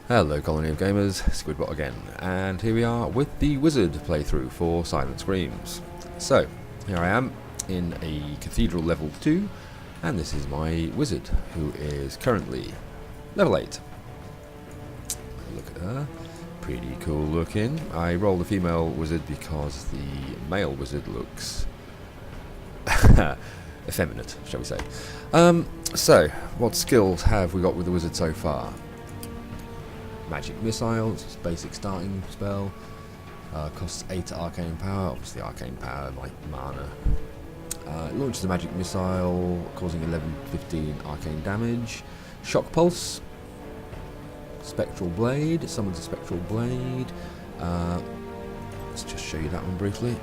Hello colony of gamers, Squidbot again, and here we are with the Wizard playthrough for Silent Screams. So, here I am in a Cathedral level 2, and this is my Wizard, who is currently level 8. Look at her, pretty cool looking. I rolled a female Wizard because the male Wizard looks effeminate, shall we say. So, what skills have we got with the Wizard so far? Magic Missile, it's a basic starting spell. Costs 8 arcane power, obviously arcane power like mana. It launches a Magic Missile, causing 11-15 arcane damage. Shock Pulse. Spectral Blade, summons a Spectral Blade. Let's just show you that one briefly.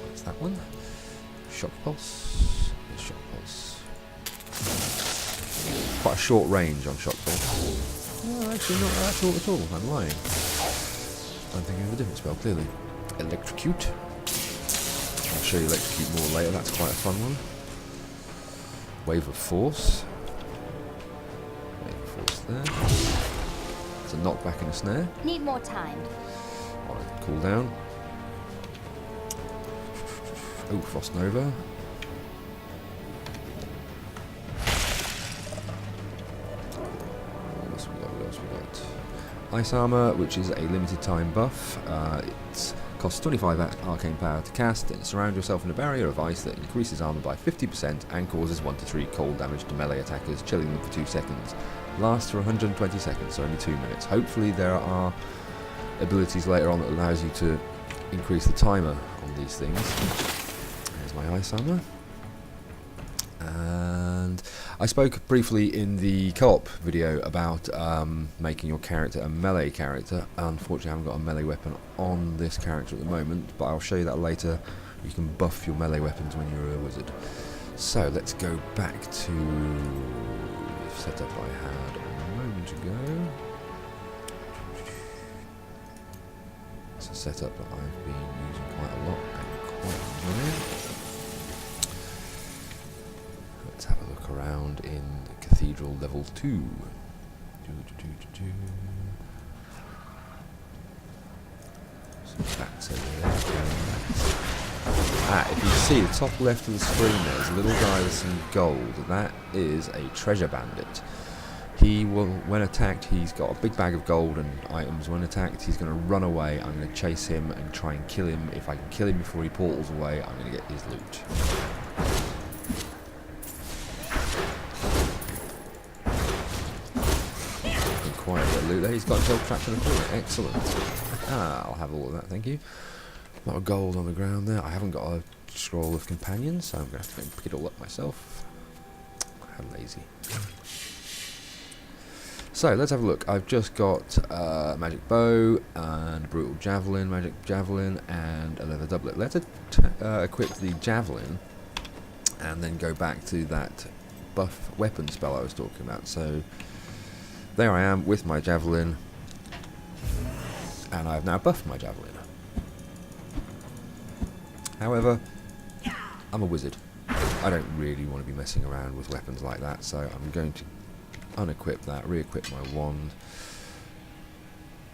That's that one. Shock Pulse. There's Shock Pulse. Quite a short range on Shock Pulse. No, actually not that short at all, I'm lying. I'm thinking of a different spell, clearly. Electrocute. I'll show you Electrocute more later, that's quite a fun one. Wave of Force. Wave of Force there. It's a knockback and a snare. Need more time. On a cooldown. Oh, Frost Nova. Ice Armor, which is a limited time buff. It costs 25 arcane power to cast, and surround yourself in a barrier of ice that increases armor by 50% and causes 1 to 3 cold damage to melee attackers, chilling them for 2 seconds. Lasts for 120 seconds, so only 2 minutes. Hopefully there are abilities later on that allows you to increase the timer on these things. There's my Ice Armor. And I spoke briefly in the co-op video about making your character a melee character. Unfortunately I haven't got a melee weapon on this character at the moment, but I'll show you that later. You can buff your melee weapons when you're a wizard. So let's go back to the setup I had a moment ago. It's a setup that I've been using quite a lot and quite enjoying. Let's have a look around in the Cathedral level 2. So that's over there. If you see the top left of the screen there's a little guy with some gold. That is a treasure bandit. He will, when attacked, he's got a big bag of gold and items. When attacked, he's going to run away. I'm going to chase him and try and kill him. If I can kill him before he portals away, I'm going to get his loot. Quite a bit of loot there. He's got himself trapped in a corner. Excellent. I'll have all of that, thank you. A lot of gold on the ground there. I haven't got a scroll of companions, so I'm going to have to go and pick it all up myself. How lazy. So let's have a look. I've just got magic bow and brutal javelin, magic javelin, and a leather doublet. Let's equip the javelin and then go back to that buff weapon spell I was talking about. So there I am with my javelin, and I've now buffed my javelin. However, I'm a wizard. I don't really want to be messing around with weapons like that, so I'm going to unequip that, re-equip my wand.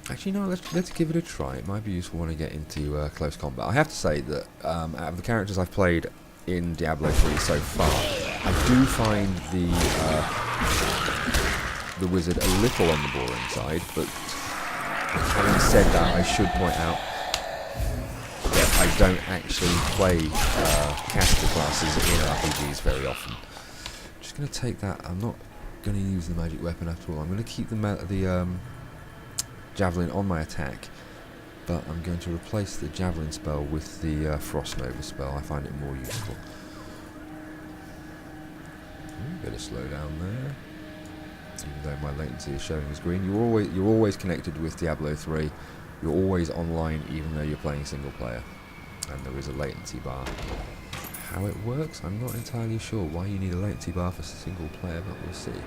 Actually, no, let's give it a try. It might be useful when I get into close combat. I have to say that out of the characters I've played in Diablo 3 so far, I do find the wizard a little on the boring side, but having said that, I should point out that I don't actually play caster classes in RPGs very often. I'm just going to take that. I'm not going to use the magic weapon at all. I'm going to keep the javelin on my attack, but I'm going to replace the javelin spell with the Frost Nova spell. I find it more useful. Bit of slow down there. Even though my latency is showing as green, you're always connected with Diablo 3. You're always online, even though you're playing single player, and there is a latency bar. How it works, I'm not entirely sure. Why you need a latency bar for single player, but we'll see.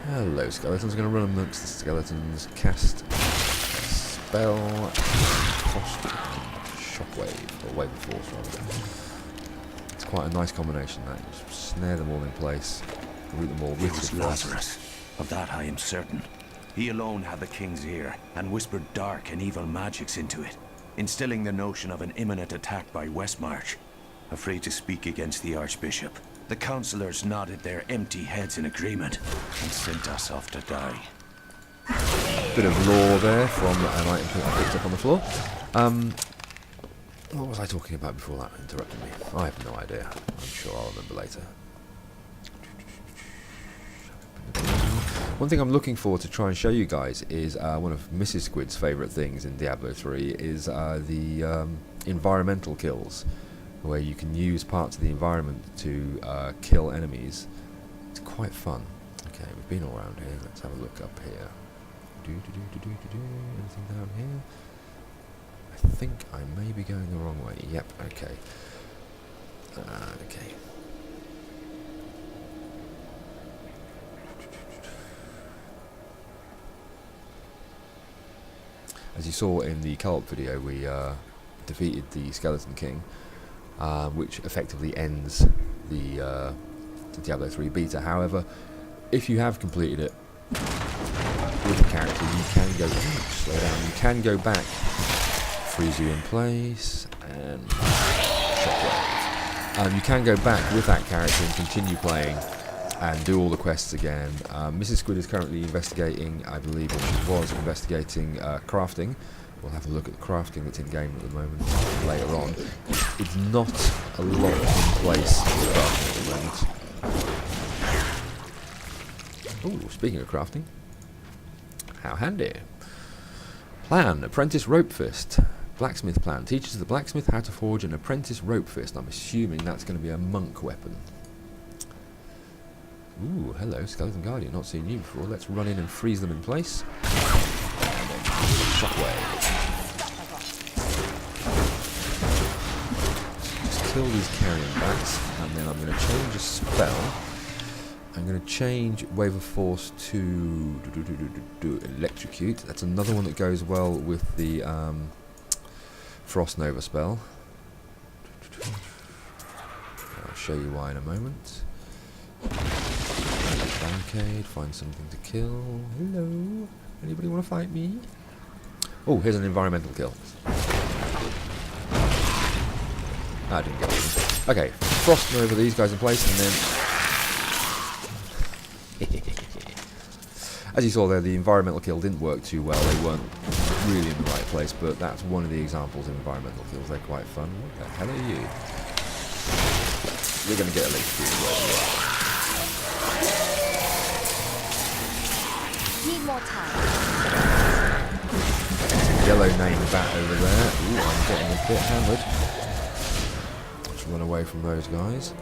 Hello, skeletons. Going to run amongst the skeletons. Cast spell. Shockwave, or wave of force rather. It's quite a nice combination. That you snare them all in place, root them all with the Lazarus. Of that I am certain. He alone had the king's ear, and whispered dark and evil magics into it, instilling the notion of an imminent attack by Westmarch. Afraid to speak against the Archbishop, the councillors nodded their empty heads in agreement, and sent us off to die. Bit of lore there from an item I picked up on the floor. What was I talking about before that interrupted me? I have no idea. I'm sure I'll remember later. One thing I'm looking forward to try and show you guys is one of Mrs. Squid's favourite things in Diablo 3 is the environmental kills, where you can use parts of the environment to kill enemies. It's quite fun. Okay, we've been all around here. Let's have a look up here. Anything down here? I think I may be going the wrong way. Yep, okay. Okay. As you saw in the co-op video, we defeated the Skeleton King, which effectively ends the Diablo 3 beta. However, if you have completed it with a character, you can go slow down. You can go back, freeze you in place, and shockwave. You can go back with that character and continue playing and do all the quests again. Mrs. Squid is currently investigating, I believe, or she was investigating crafting. We'll have a look at the crafting that's in game at the moment later on. It's not a lot in place with crafting at the moment. Ooh, speaking of crafting, how handy. Plan, apprentice rope fist. Blacksmith plan, teaches the blacksmith how to forge an apprentice rope fist. I'm assuming that's going to be a monk weapon. Ooh, hello, Skeleton Guardian, not seen you before. Let's run in and freeze them in place. And then shockwave. Just kill these carrion bats, and then I'm going to change a spell. I'm going to change Wave of Force to Electrocute. That's another one that goes well with the Frost Nova spell. I'll show you why in a moment. Barricade, find something to kill. Hello? Anybody want to fight me? Oh, here's an environmental kill. I didn't get it. Okay, Frost Nova these guys in place, and then... As you saw there, the environmental kill didn't work too well. They weren't really in the right place, but that's one of the examples of environmental kills. They're quite fun. What the hell are you? You're going to get a late food. Need more time. Yellow name bat over there. Ooh, I'm getting a bit hammered. Let's run away from those guys.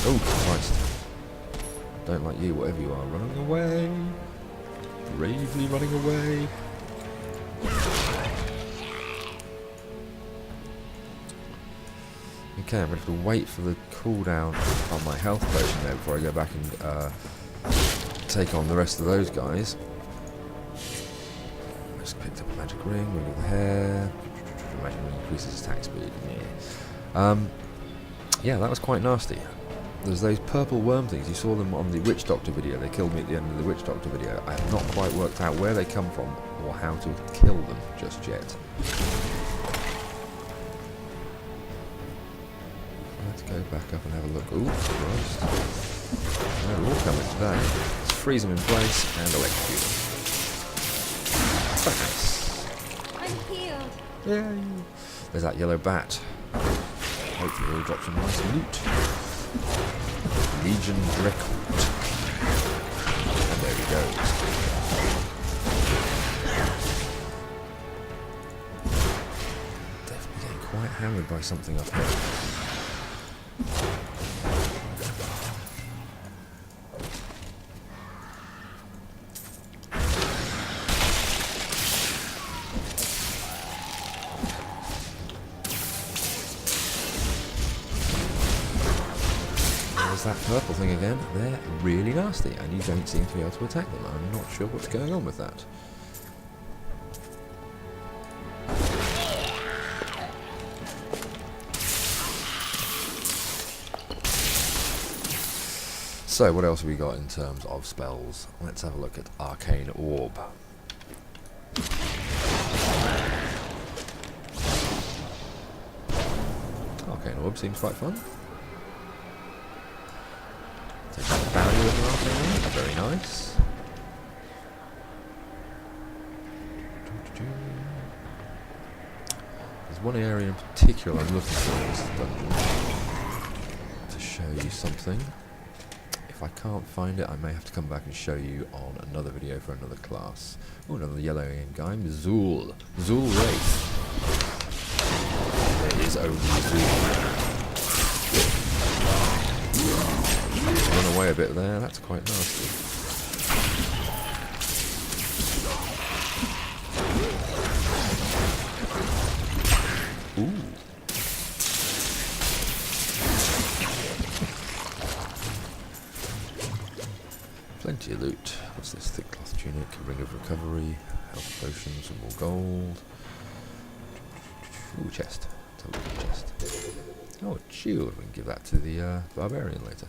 Oh, Christ. Don't like you, whatever you are. Running away. Bravely running away. Okay, I'm going to have to wait for the cooldown on my health potion there before I go back and take on the rest of those guys. Just picked up a magic ring, ring of the hair. Magic ring increases attack speed. Yeah, that was quite nasty. There's those purple worm things. You saw them on the Witch Doctor video. They killed me at the end of the Witch Doctor video. I have not quite worked out where they come from or how to kill them just yet. Let's go back up and have a look. Ooh, Christ. They're all coming today. Let's freeze them in place and electrocute them. Nice. I'm healed. Yay. There's that yellow bat. Hopefully we'll drop some nice loot. Legion Recruit. And there he goes. Definitely getting quite hammered by something up here. That purple thing again. They're really nasty and you don't seem to be able to attack them. I'm not sure what's going on with that. So, what else have we got in terms of spells? Let's have a look at Arcane Orb. Arcane Orb seems quite fun. Take out the barrier with an Arcane Orb, very nice. There's one area in particular I'm looking for in this dungeon to show you something. If I can't find it, I may have to come back and show you on another video for another class. Oh, another yellow guy, Zool. Zool Wraith. There is only Zool. Run away a bit there, that's quite nasty. Ooh. Plenty of loot. What's this? Thick cloth tunic, ring of recovery, health potions, some more gold. Ooh, chest. Let's have a look at the chest. Oh, a shield. We can give that to the barbarian later.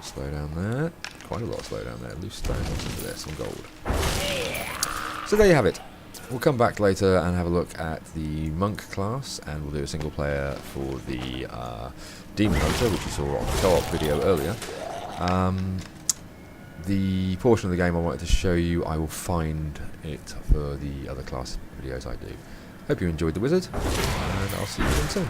Slow down there. Quite a lot of slow down there. Loose stone, what's under there? Some gold. So there you have it. We'll come back later and have a look at the monk class, and we'll do a single player for the demon hunter, which you saw on the co-op video earlier. The portion of the game I wanted to show you, I will find it for the other class videos I do. Hope you enjoyed the wizard, and I'll see you again soon.